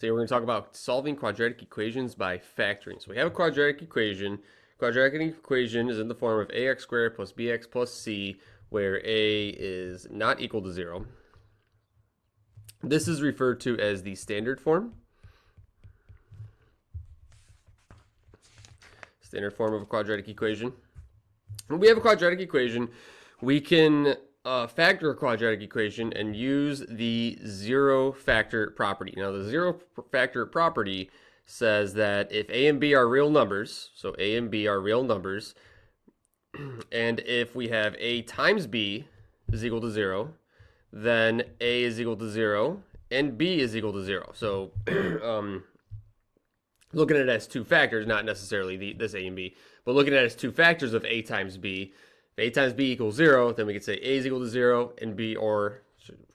Today we're going to talk about solving quadratic equations by factoring. So we have a quadratic equation. Quadratic equation is in the form of ax squared plus bx plus c, where a is not equal to 0. This is referred to as the standard form. Standard form of a quadratic equation. When we have a quadratic equation, we can factor a quadratic equation and use the zero factor property. Now, the zero factor property says that if a and b are real numbers, so a and b are real numbers, and if we have a times b is equal to 0, then a is equal to 0 and b is equal to 0. So looking at it as two factors, not necessarily this a and b, but looking at it as two factors of a times b. If a times b equals 0, then we could say a is equal to 0 and b, or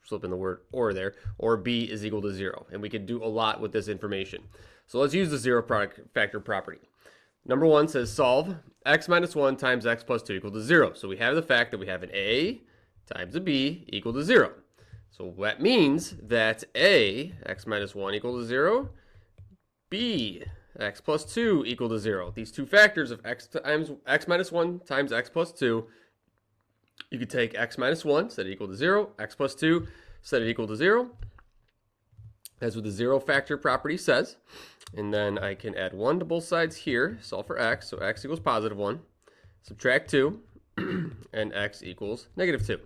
slip in the word or there, or b is equal to 0. And we can do a lot with this information. So let's use the zero product factor property. Number one says solve x minus 1 times x plus 2 equal to 0. So we have the fact that we have an a times a b equal to 0. So that means that a, x minus 1 equal to 0, b, x plus 2 equal to 0. These two factors of x minus 1 times x plus 2, you could take x minus 1, set it equal to 0, x plus 2, set it equal to 0. That's what the zero factor property says. And then I can add 1 to both sides here, solve for x, so x equals positive 1, subtract 2, and x equals negative 2.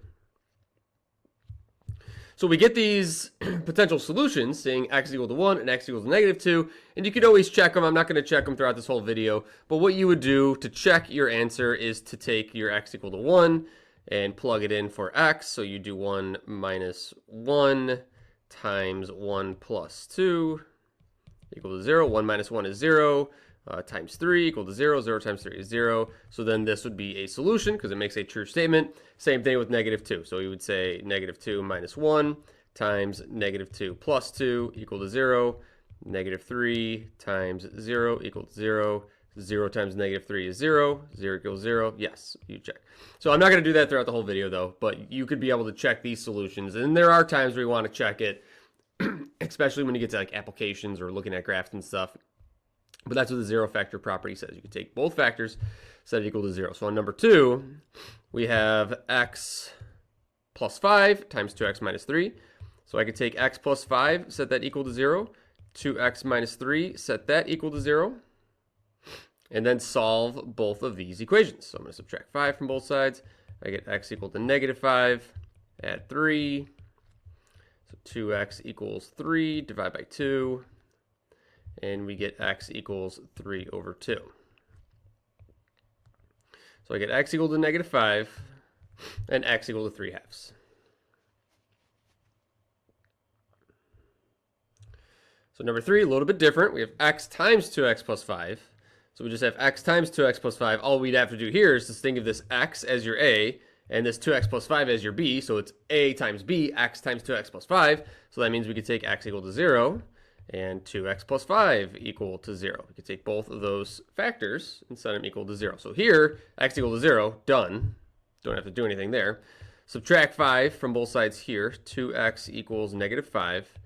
So we get these potential solutions saying x equal to 1 and x equals to negative 2, and you could always check them. I'm not going to check them throughout this whole video, but what you would do to check your answer is to take your x equal to 1 and plug it in for x. So you do 1 minus 1 times 1 plus 2 equal to 0. 1 minus 1 is 0. Times 3 equal to 0. 0 times 3 is 0. So then this would be a solution because it makes a true statement. Same thing with negative 2. So we would say negative 2 minus 1 times negative 2 plus 2 equal to 0. Negative 3 times 0 equal to 0. 0 times negative 3 is 0. 0 equals 0. Yes, you check. So I'm not going to do that throughout the whole video, though, but you could be able to check these solutions. And there are times where you want to check it, especially when you get to like applications or looking at graphs and stuff. But that's what the zero factor property says. You can take both factors, set it equal to 0. So on number 2, we have x plus 5 times 2x minus 3. So I could take x plus 5, set that equal to 0. 2x minus 3, set that equal to 0. And then solve both of these equations. So I'm going to subtract 5 from both sides. I get x equal to negative 5, add 3. So 2x equals 3, divide by 2. And we get x equals 3 over 2. So I get x equal to negative 5 and x equal to 3 halves. So number 3, a little bit different. We have x times 2x plus 5. So we just have x times 2x plus 5. All we'd have to do here is just think of this x as your a and this 2x plus 5 as your b. So it's a times b, x times 2x plus 5. So that means we could take x equal to 0. And 2x plus 5 equal to 0. We can take both of those factors and set them equal to 0. So here, x equal to 0, done. Don't have to do anything there. Subtract 5 from both sides here. 2x equals negative 5.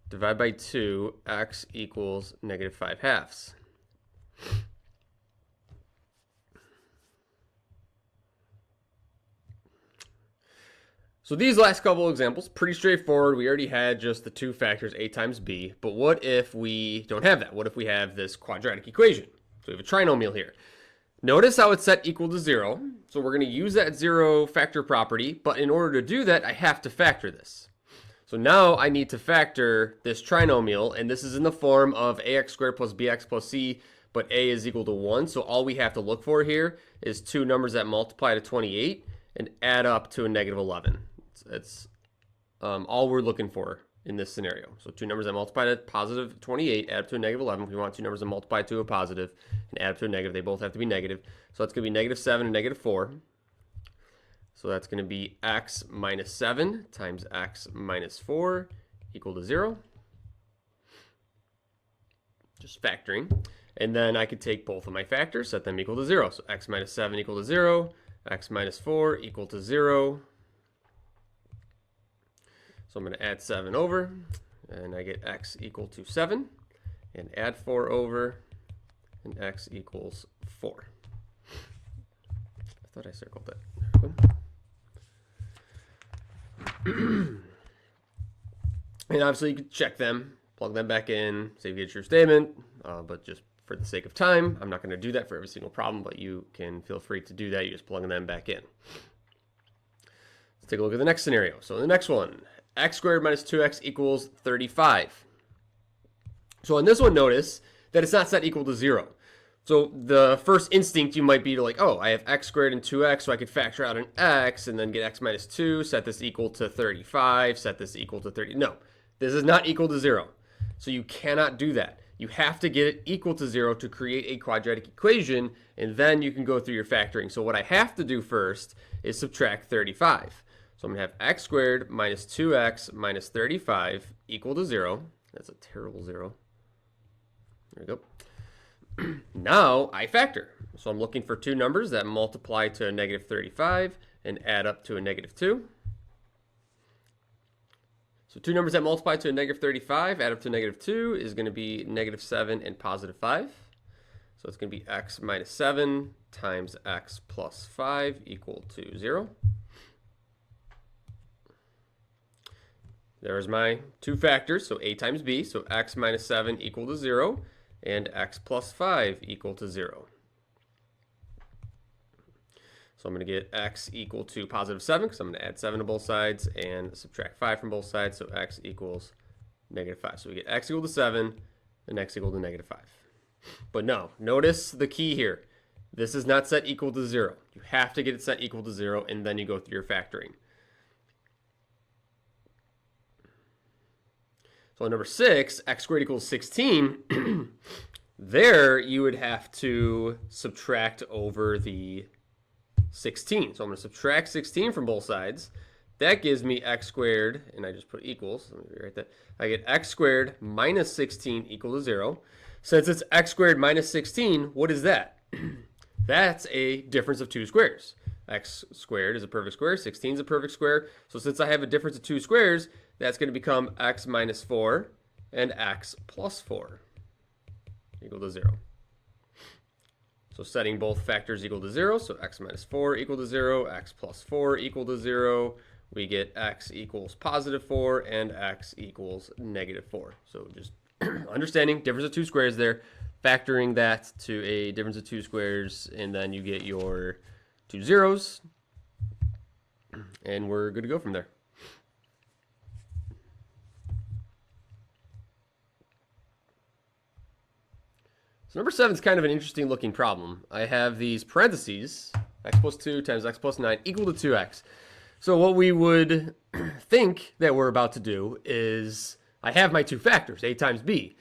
Divide by 2, x equals negative 5 halves. So these last couple examples, pretty straightforward. We already had just the two factors, a times b. But what if we don't have that? What if we have this quadratic equation? So we have a trinomial here. Notice how it's set equal to 0. So we're going to use that zero factor property. But in order to do that, I have to factor this. So now I need to factor this trinomial. And this is in the form of ax squared plus bx plus c. But a is equal to 1. So all we have to look for here is two numbers that multiply to 28 and add up to a negative 11. That's all we're looking for in this scenario. So two numbers that multiply to positive 28, add up to a negative 11. If we want two numbers that multiply to a positive and add up to a negative, they both have to be negative. So that's going to be negative 7 and negative 4. So that's going to be x minus 7 times x minus 4 equal to 0. Just factoring. And then I could take both of my factors, set them equal to 0. So x minus 7 equal to 0, x minus 4 equal to 0. So I'm going to add 7 over, and I get x equal to 7, and add 4 over, and x equals 4. I thought I circled that. And obviously you can check them, plug them back in, say you get your statement, but just for the sake of time, I'm not going to do that for every single problem, but you can feel free to do that. You just plug them back in. Let's take a look at the next scenario. So the next one, x squared minus 2x equals 35. So on this one, notice that it's not set equal to 0. So the first instinct you might be to like, oh, I have x squared and 2x, so I could factor out an x and then get x minus 2, set this equal to 35, set this equal to 30. No, this is not equal to 0. So you cannot do that. You have to get it equal to 0 to create a quadratic equation, and then you can go through your factoring. So what I have to do first is subtract 35. So I'm going to have x squared minus 2x minus 35 equal to 0. That's a terrible 0. There we go. Now I factor. So I'm looking for two numbers that multiply to a negative 35 and add up to a negative 2. So two numbers that multiply to a negative 35, add up to negative 2 is going to be negative 7 and positive 5. So it's going to be x minus 7 times x plus 5 equal to 0. There's my two factors, so a times b, so x minus 7 equal to 0, and x plus 5 equal to 0. So I'm going to get x equal to positive 7, because I'm going to add 7 to both sides, and subtract 5 from both sides, so x equals negative 5. So we get x equal to 7, and x equal to negative 5. But no, notice the key here. This is not set equal to 0. You have to get it set equal to 0, and then you go through your factoring. So on number 6, x squared equals 16. There you would have to subtract over the 16. So I'm going to subtract 16 from both sides. That gives me x squared, and I just put equals. Let me rewrite that. I get x squared minus 16 equal to 0. Since it's x squared minus 16, what is that? That's a difference of two squares. X squared is a perfect square, 16 is a perfect square. So since I have a difference of two squares, that's going to become x minus 4 and x plus 4 equal to 0. So setting both factors equal to 0, so x minus 4 equal to 0, x plus 4 equal to 0, we get x equals positive 4 and x equals negative 4. So just understanding difference of two squares there, factoring that to a difference of two squares, and then you get your two zeros, and we're good to go from there. So number 7 is kind of an interesting looking problem. I have these parentheses, x plus 2 times x plus 9 equal to 2x. So what we would think that we're about to do is I have my two factors, a times b.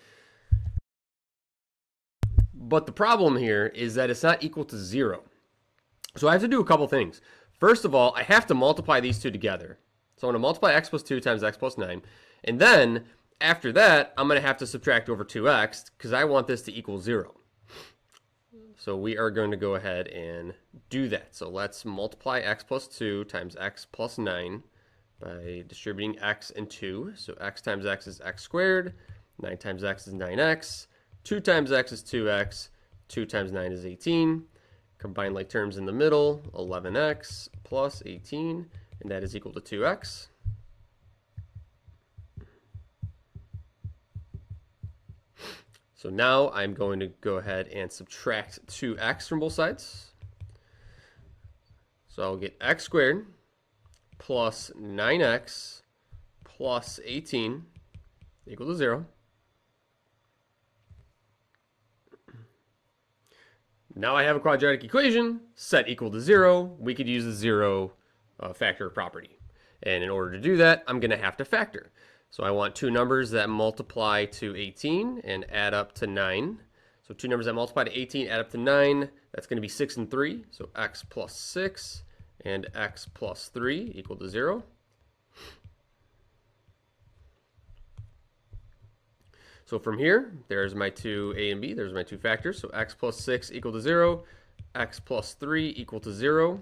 But the problem here is that it's not equal to 0. So I have to do a couple things. First of all, I have to multiply these two together. So I'm going to multiply x plus 2 times x plus 9. And then after that, I'm going to have to subtract over 2x because I want this to equal 0. So we are going to go ahead and do that. So let's multiply x plus 2 times x plus 9 by distributing x and 2. So x times x is x squared, 9 times x is 9x, 2 times x is 2x, 2 times 9 is 18. Combine like terms in the middle, 11x plus 18, and that is equal to 2x. So now I'm going to go ahead and subtract 2x from both sides. So I'll get x squared plus 9x plus 18 equal to 0. Now I have a quadratic equation set equal to 0. We could use the 0 factor property. And in order to do that, I'm going to have to factor. So I want two numbers that multiply to 18 and add up to 9. So two numbers that multiply to 18, add up to 9. That's going to be 6 and 3. So x plus 6 and x plus 3 equal to 0. So from here, there's my two a and b. There's my two factors. So x plus 6 equal to 0. X plus 3 equal to 0.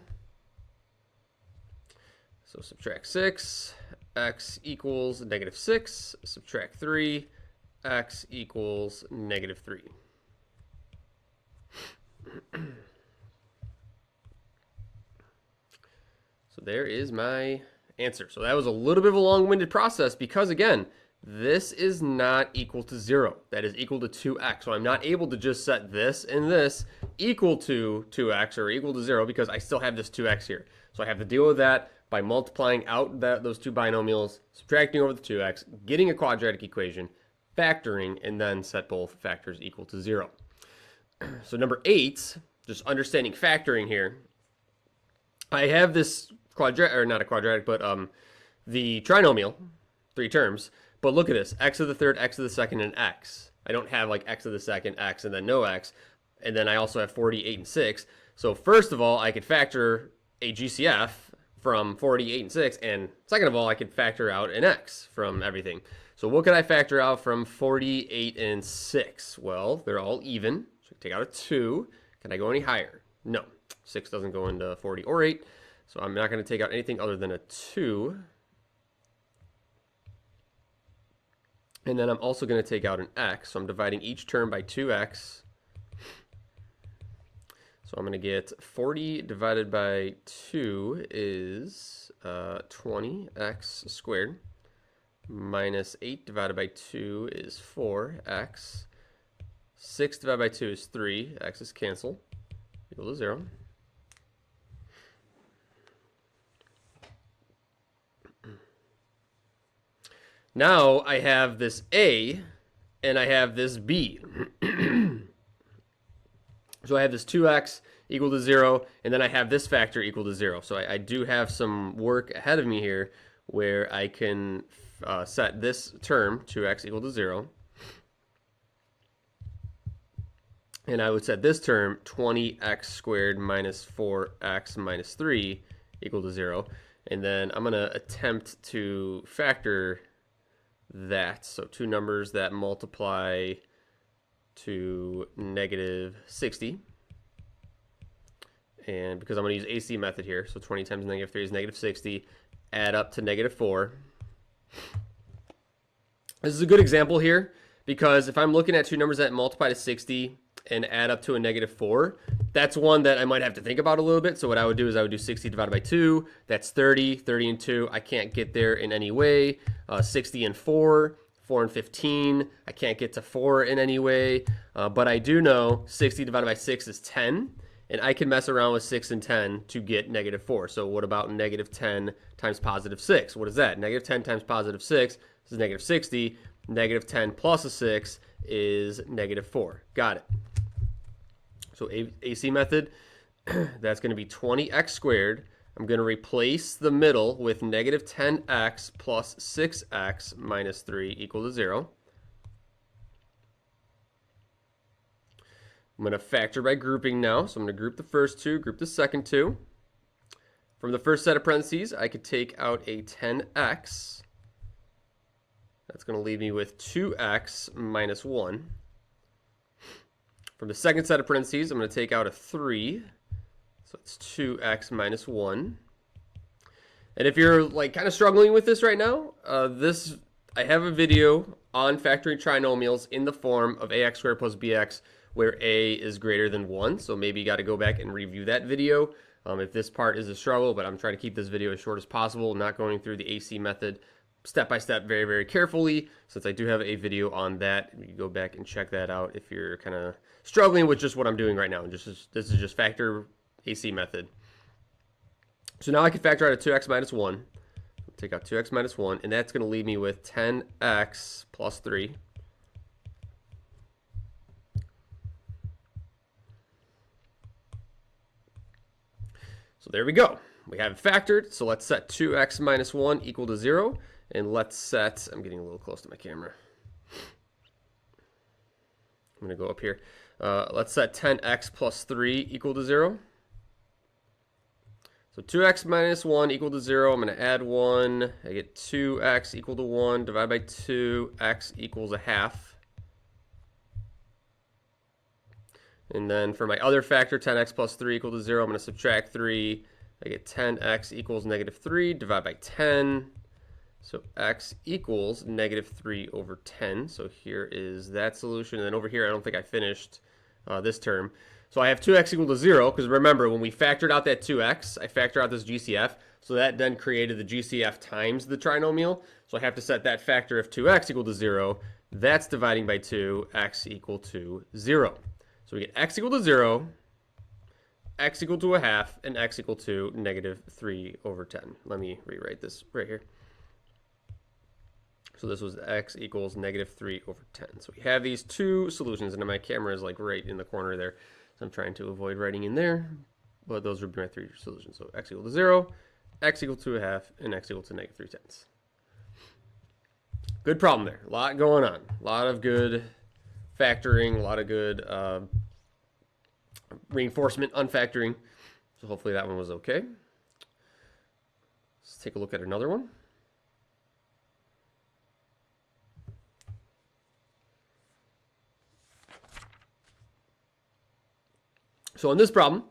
So subtract 6. x equals negative 6, subtract 3, x equals negative 3. So there is my answer. So that was a little bit of a long-winded process because, again, this is not equal to 0. That is equal to 2x. So I'm not able to just set this and this equal to 2x or equal to 0 because I still have this 2x here. So I have to deal with that by multiplying out those two binomials, subtracting over the 2x, getting a quadratic equation, factoring, and then set both factors equal to 0. So number 8, just understanding factoring here. I have this quadratic, or not a quadratic, but the trinomial, 3 terms. But look at this, x to the third, x to the second, and x. I don't have like x to the second, x, and then no x. And then I also have 40, 8, and 6. So first of all, I could factor a GCF from 40, 8, and 6. And second of all, I could factor out an x from everything. So what could I factor out from 40, 8, and 6? Well, they're all even. So I take out a 2. Can I go any higher? No. 6 doesn't go into 40 or 8. So I'm not going to take out anything other than a 2. And then I'm also going to take out an x. So I'm dividing each term by 2x. So I'm going to get 40 divided by 2 is 20x squared. Minus 8 divided by 2 is 4x. 6 divided by 2 is 3. X is canceled. Equal to 0. Now I have this a and I have this b. So I have this 2x equal to 0, and then I have this factor equal to 0. So I do have some work ahead of me here where I can set this term, 2x equal to 0. And I would set this term, 20x squared minus 4x minus 3 equal to 0. And then I'm going to attempt to factor that. So two numbers that multiply to negative 60. And because I'm going to use AC method here, so 20 times negative 3 is negative 60, add up to negative 4. This is a good example here because if I'm looking at two numbers that multiply to 60 and add up to a negative 4, that's one that I might have to think about a little bit. So what I would do is I would do 60 divided by 2. That's 30. 30 and 2, I can't get there in any way. 60 and 4, 4 and 15, I can't get to 4 in any way. But I do know 60 divided by 6 is 10. And I can mess around with 6 and 10 to get negative 4. So what about negative 10 times positive 6? What is that? Negative 10 times positive 6 is negative 60. Negative 10 plus a 6 is negative 4. Got it. So AC method, that's going to be 20x squared. I'm going to replace the middle with negative 10x plus 6x minus 3 equal to 0. I'm going to factor by grouping now. So I'm going to group the first two, group the second two. From the first set of parentheses, I could take out a 10x. That's going to leave me with 2x minus 1. From the second set of parentheses, I'm going to take out a 3. So it's 2x minus 1. And if you're like kind of struggling with this right now, I have a video on factoring trinomials in the form of ax squared plus bx where a is greater than 1. So maybe you got to go back and review that video if this part is a struggle, but I'm trying to keep this video as short as possible, not going through the AC method step by step very, very carefully, since I do have a video on that. You can go back and check that out if you're kind of struggling with just what I'm doing right now. This is just factor AC method. So now I can factor out a 2x minus 1. Take out 2x minus 1, and that's going to leave me with 10x plus 3. So there we go. We have it factored. So let's set 2x minus 1 equal to 0. And let's set, I'm getting a little close to my camera. I'm going to go up here. Let's set 10x plus 3 equal to 0. So 2x minus 1 equal to 0. I'm going to add 1. I get 2x equal to 1. Divide by 2. X equals a half. And then for my other factor, 10x plus 3 equal to 0, I'm going to subtract 3. I get 10x equals negative 3. Divide by 10. So x equals negative 3 over 10. So here is that solution. And then over here, I don't think I finished this term. So I have 2x equal to 0, because remember, when we factored out that 2x, I factored out this GCF. So that then created the GCF times the trinomial. So I have to set that factor of 2x equal to 0. That's dividing by 2, x equal to 0. So we get x equal to 0, x equal to a half, and x equal to negative 3 over 10. Let me rewrite this right here. So this was x equals negative 3 over 10. So we have these two solutions, and my camera is like right in the corner there. So I'm trying to avoid writing in there, but those would be my three solutions. So x equal to 0, x equal to a half, and x equal to negative 3/10. Good problem there. A lot going on. A lot of good factoring, a lot of good reinforcement, unfactoring. So hopefully that one was okay. Let's take a look at another one. So in this problem,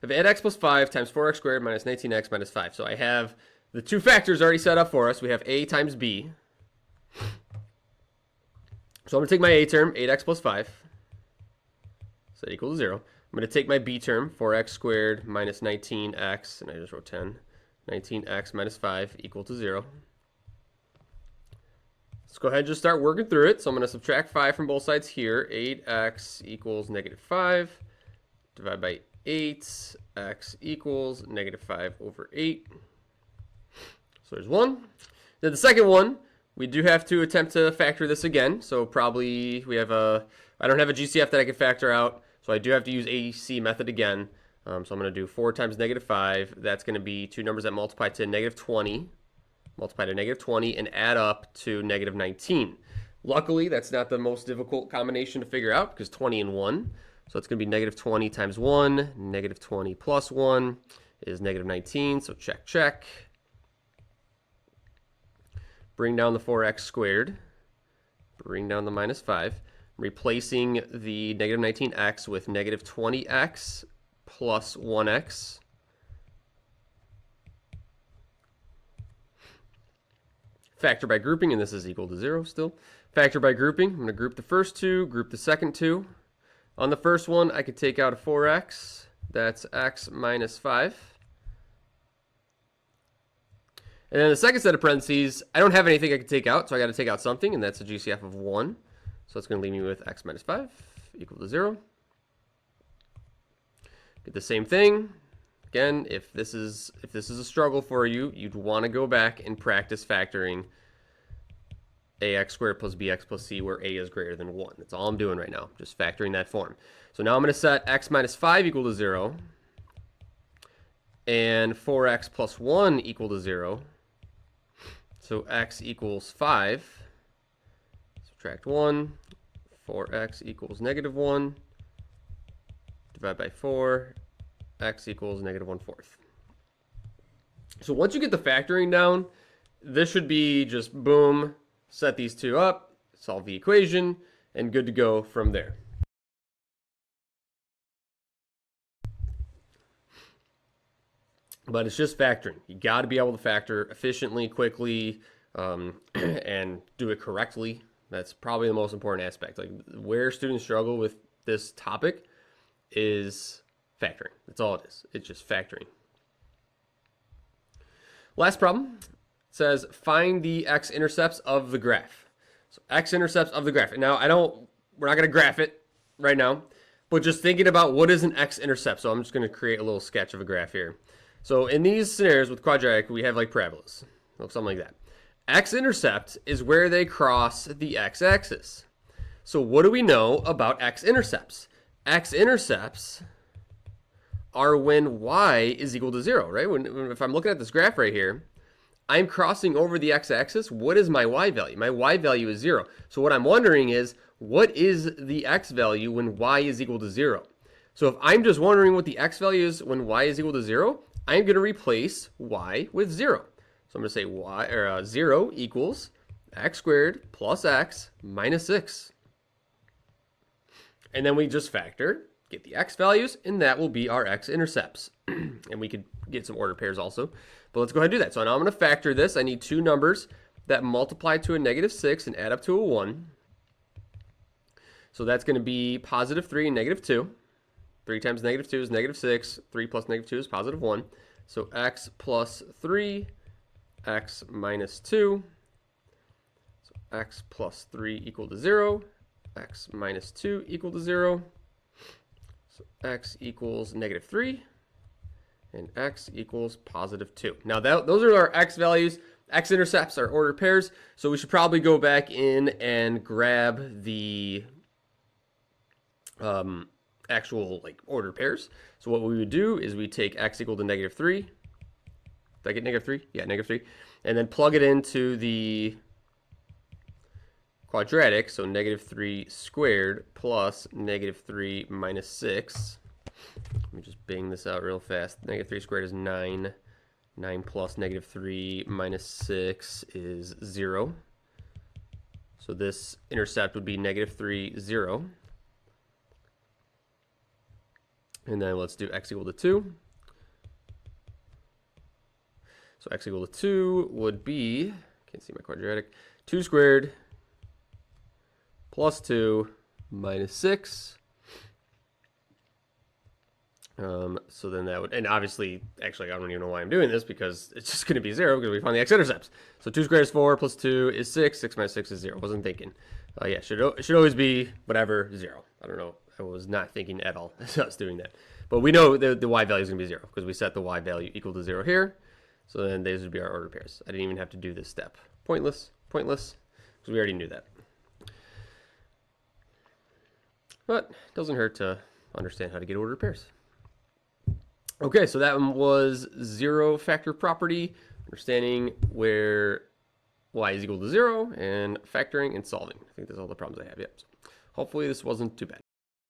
I have 8x plus 5 times 4x squared minus 19x minus 5. So I have the two factors already set up for us. We have a times b. So I'm going to take my a term, 8x plus 5, so that equals 0. I'm going to take my b term, 4x squared minus 19x, and I just wrote 10, 19x minus 5 equal to 0. Let's go ahead and just start working through it. So I'm going to subtract 5 from both sides here. 8x equals negative 5. Divide by 8. X equals negative 5 over 8. So there's one. Then the second one, we do have to attempt to factor this again. So probably we have I don't have a GCF that I can factor out. So I do have to use AC method again. So I'm going to do 4 times negative 5. That's going to be two numbers that multiply to negative 20. Multiply to negative 20 and add up to negative 19. Luckily, that's not the most difficult combination to figure out because 20 and 1. So it's going to be negative 20 times 1. Negative 20 plus 1 is negative 19. So check, check. Bring down the 4x squared. Bring down the minus 5. Replacing the negative 19x with negative 20x plus 1x. Factor by grouping, and this is equal to 0 still. Factor by grouping, I'm going to group the first two, group the second two. On the first one, I could take out a 4x. That's x minus 5. And then the second set of parentheses, I don't have anything I can take out, so I got to take out something, and that's a GCF of 1. So it's going to leave me with x minus 5 equal to 0. Get the same thing. Again, if this is a struggle for you, you'd want to go back and practice factoring ax squared plus bx plus c where a is greater than 1. That's all I'm doing right now, just factoring that form. So now I'm going to set x minus 5 equal to 0 and 4x plus 1 equal to 0. So x equals 5. Subtract 1. 4x equals negative 1. Divide by 4. X equals negative 1/4. So once you get the factoring down, this should be just boom, set these two up, solve the equation, and good to go from there. But it's just factoring. You got to be able to factor efficiently, quickly, and do it correctly. That's probably the most important aspect. Like where students struggle with this topic is factoring. That's all it is. It's just factoring. Last problem. It says find the x-intercepts of the graph. So x-intercepts of the graph. And now we're not going to graph it right now, but just thinking about what is an x-intercept. So I'm just going to create a little sketch of a graph here. So in these scenarios with quadratic, we have like parabolas. Something like that. X-intercept is where they cross the x-axis. So what do we know about x-intercepts? X-intercepts are when y is equal to 0, right? If I'm looking at this graph right here, I'm crossing over the x-axis. What is my y value? My y value is 0. So what I'm wondering is, what is the x value when y is equal to 0? So if I'm just wondering what the x value is when y is equal to 0, I'm going to replace y with 0. So I'm going to say 0 equals x squared plus x minus 6. And then we just factor, get the x values, and that will be our x-intercepts. And we could get some ordered pairs also. But let's go ahead and do that. So now I'm going to factor this. I need two numbers that multiply to a -6 and add up to a 1. So that's going to be positive 3 and negative 2. 3 times -2 is -6. 3 plus -2 is positive 1. So x plus 3, x minus 2. So x plus 3 equal to 0. X minus 2 equal to 0. So x equals -3. And x equals positive 2. Now those are our x values. X-intercepts are ordered pairs. So we should probably go back in and grab the actual like ordered pairs. So what we would do is we take x equal to -3. Did I get -3? Yeah, -3. And then plug it into the quadratic. So -3 squared plus -3 minus 6. Let me just bang this out real fast. -3 squared is 9. 9 plus -3 minus 6 is 0. So this intercept would be -3, 0. And then let's do x equal to 2. So x equal to 2 would be, can't see my quadratic, 2 squared plus 2 minus 6. So then that would, and obviously, actually, I don't even know why I'm doing this because it's just going to be 0 because we found the x-intercepts. So 2 squared is 4 plus 2 is 6. 6 minus 6 is 0. Wasn't thinking. Yeah, it should always be whatever, 0. I don't know. I was not thinking at all as I was doing that. But we know the y value is going to be 0 because we set the y value equal to 0 here. So then these would be our ordered pairs. I didn't even have to do this step. Pointless, because we already knew that. But it doesn't hurt to understand how to get ordered pairs. Okay, so that one was zero factor property, understanding where y is equal to 0, and factoring and solving. I think that's all the problems I have. Yep. So hopefully this wasn't too bad.